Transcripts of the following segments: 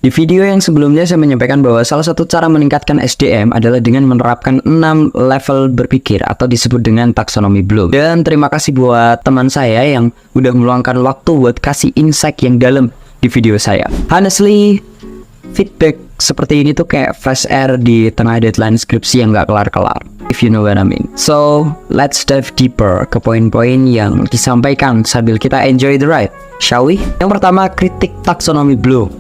Di video yang sebelumnya saya menyampaikan bahwa salah satu cara meningkatkan SDM adalah dengan menerapkan 6 level berpikir atau disebut dengan taksonomi Bloom. Dan terima kasih buat teman saya yang udah meluangkan waktu buat kasih insight yang dalam di video saya. Honestly, feedback seperti ini tuh kayak fresh air di tengah deadline skripsi yang gak kelar-kelar, if you know what I mean. So, let's dive deeper ke poin-poin yang disampaikan sambil kita enjoy the ride, shall we? Yang pertama, kritik taksonomi Bloom.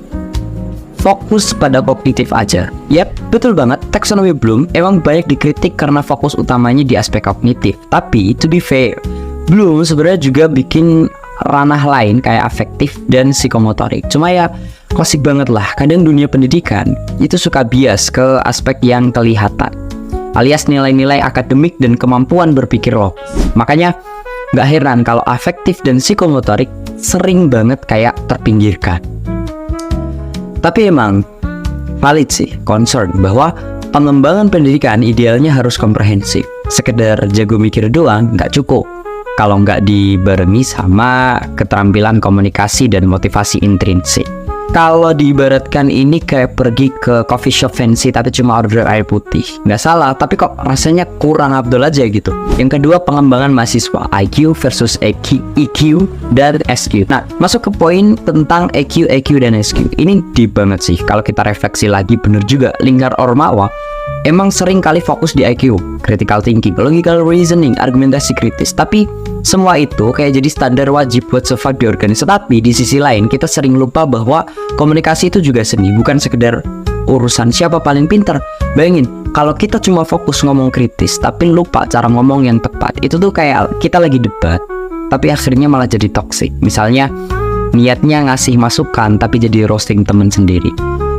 Fokus pada kognitif aja. Yap, betul banget, taksonomi Bloom emang banyak dikritik karena fokus utamanya di aspek kognitif. Tapi, to be fair, Bloom sebenarnya juga bikin ranah lain kayak afektif dan psikomotorik. Cuma ya, klasik banget lah, kadang dunia pendidikan itu suka bias ke aspek yang kelihatan, alias nilai-nilai akademik dan kemampuan berpikir lo. Makanya, gak heran kalau afektif dan psikomotorik sering banget kayak terpinggirkan. Tapi emang valid sih concern bahwa pengembangan pendidikan idealnya harus komprehensif. Sekedar jago mikir doang nggak cukup kalau nggak dibarengi sama keterampilan komunikasi dan motivasi intrinsik. Kalau diibaratkan ini kayak pergi ke coffee shop fancy tapi cuma order air putih, nggak salah, tapi kok rasanya kurang afdol aja gitu. Yang kedua, pengembangan mahasiswa, IQ versus EQ dan SQ. Nah, masuk ke poin tentang EQ dan SQ. Ini deep banget sih. Kalau kita refleksi lagi, bener juga, lingkar Ormawa emang sering kali fokus di IQ, critical thinking, logical reasoning, argumentasi kritis. Tapi semua itu kayak jadi standar wajib buat survive di organisasi. Tapi di sisi lain kita sering lupa bahwa komunikasi itu juga seni, bukan sekedar urusan siapa paling pintar. Bayangin, kalau kita cuma fokus ngomong kritis tapi lupa cara ngomong yang tepat, itu tuh kayak kita lagi debat tapi akhirnya malah jadi toxic. Misalnya niatnya ngasih masukan tapi jadi roasting temen sendiri.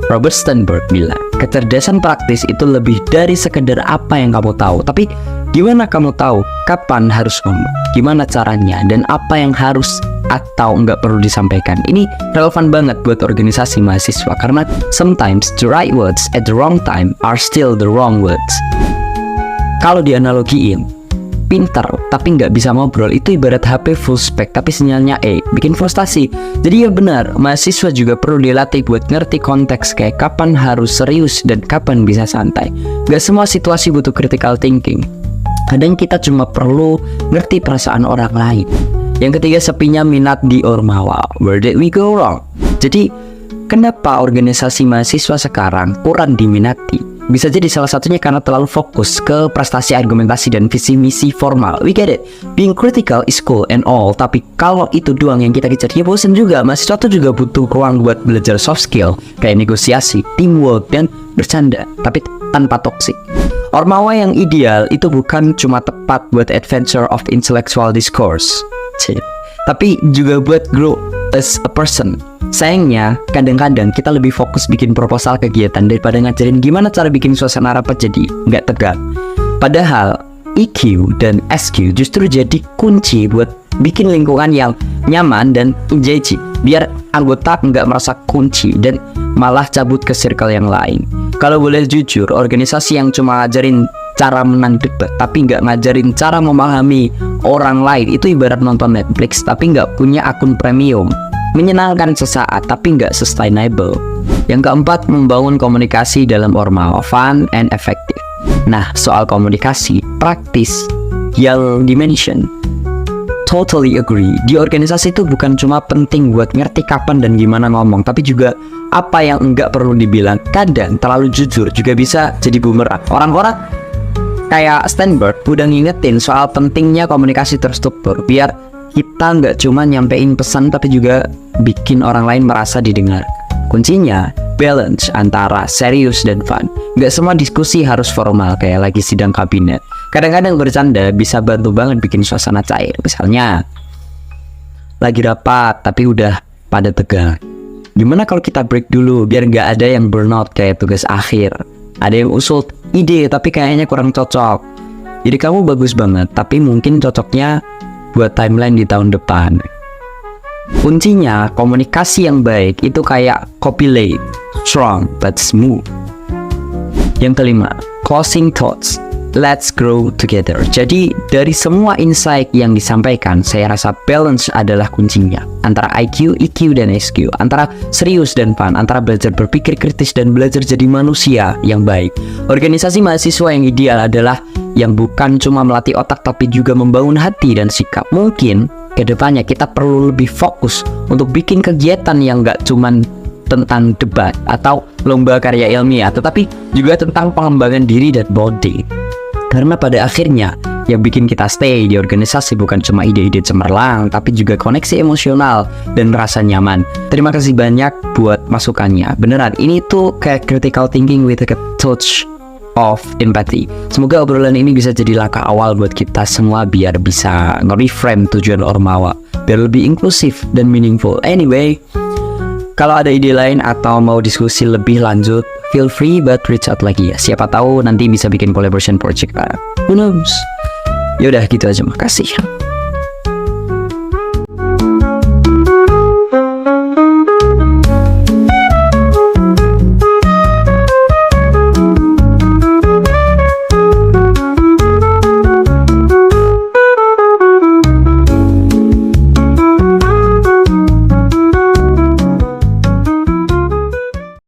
Robert Sternberg bilang, kecerdasan praktis itu lebih dari sekedar apa yang kamu tahu, tapi gimana kamu tahu kapan harus ngomong, gimana caranya, dan apa yang harus atau nggak perlu disampaikan. Ini relevan banget buat organisasi mahasiswa karena sometimes the right words at the wrong time are still the wrong words. Kalau dianalogiin, pintar tapi nggak bisa ngobrol itu ibarat HP full spek tapi sinyalnya bikin frustasi. Jadi ya benar, mahasiswa juga perlu dilatih buat ngerti konteks kayak kapan harus serius dan kapan bisa santai. Gak semua situasi butuh critical thinking. Kadang kita cuma perlu ngerti perasaan orang lain. Yang ketiga, sepinya minat di Ormawa. Where did we go wrong? Jadi kenapa organisasi mahasiswa sekarang kurang diminati? Bisa jadi salah satunya karena terlalu fokus ke prestasi, argumentasi, dan visi misi formal. We get it, being critical is cool and all, tapi kalau itu doang yang kita kejar, ya bosen juga. Mahasiswa tuh juga butuh ruang buat belajar soft skill, kayak negosiasi, teamwork, dan bercanda, tapi tanpa toksik. Ormawa yang ideal itu bukan cuma tepat buat adventure of intellectual discourse, tapi juga buat grow as a person. Sayangnya, kadang-kadang kita lebih fokus bikin proposal kegiatan daripada ngajarin gimana cara bikin suasana rapat jadi nggak tegang. Padahal EQ dan SQ justru jadi kunci buat bikin lingkungan yang nyaman dan engaging, biar anggota nggak merasa kunci dan malah cabut ke circle yang lain. Kalau boleh jujur, organisasi yang cuma ngajarin cara menang debat tapi nggak ngajarin cara memahami orang lain itu ibarat nonton Netflix tapi nggak punya akun premium. Menyenangkan sesaat tapi nggak sustainable. Yang keempat, membangun komunikasi dalam Ormawa, fun and effective. Nah, soal komunikasi praktis yang dimention, totally agree. Di organisasi itu bukan cuma penting buat ngerti kapan dan gimana ngomong, tapi juga apa yang enggak perlu dibilang. Kadang terlalu jujur juga bisa jadi bumerang. Orang-orang kayak Sternberg udah ngingetin soal pentingnya komunikasi terstruktur, biar kita nggak cuma nyampein pesan tapi juga bikin orang lain merasa didengar. Kuncinya balance antara serius dan fun. Nggak semua diskusi harus formal kayak lagi sidang kabinet. Kadang-kadang bercanda bisa bantu banget bikin suasana cair. Misalnya lagi rapat tapi udah pada tegang. Gimana kalau kita break dulu biar nggak ada yang burnout kayak tugas akhir. Ada yang usul ide tapi kayaknya kurang cocok. Jadi kamu bagus banget tapi mungkin cocoknya buat timeline di tahun depan. Kuncinya komunikasi yang baik itu kayak copilate, strong but smooth. Yang kelima, closing thoughts. let's grow together. Jadi dari semua insight yang disampaikan, saya rasa balance adalah kuncinya. Antara IQ, EQ, dan SQ, antara serius dan fun, antara belajar berpikir kritis dan belajar jadi manusia yang baik. Organisasi mahasiswa yang ideal adalah yang bukan cuma melatih otak tapi juga membangun hati dan sikap. Mungkin kedepannya kita perlu lebih fokus untuk bikin kegiatan yang gak cuman tentang debat atau lomba karya ilmiah, tetapi juga tentang pengembangan diri dan body. Karena pada akhirnya yang bikin kita stay di organisasi bukan cuma ide-ide cemerlang, tapi juga koneksi emosional dan rasa nyaman. Terima kasih banyak buat masukannya. Beneran, ini tuh kayak critical thinking with a touch of empathy. Semoga obrolan ini bisa jadi langkah awal buat kita semua biar bisa nge-reframe tujuan Ormawa, biar lebih inklusif dan meaningful. Anyway, kalau ada ide lain atau mau diskusi lebih lanjut, feel free but reach out lagi ya. Siapa tahu nanti bisa bikin collaboration project. Who knows? Yaudah gitu aja, makasih.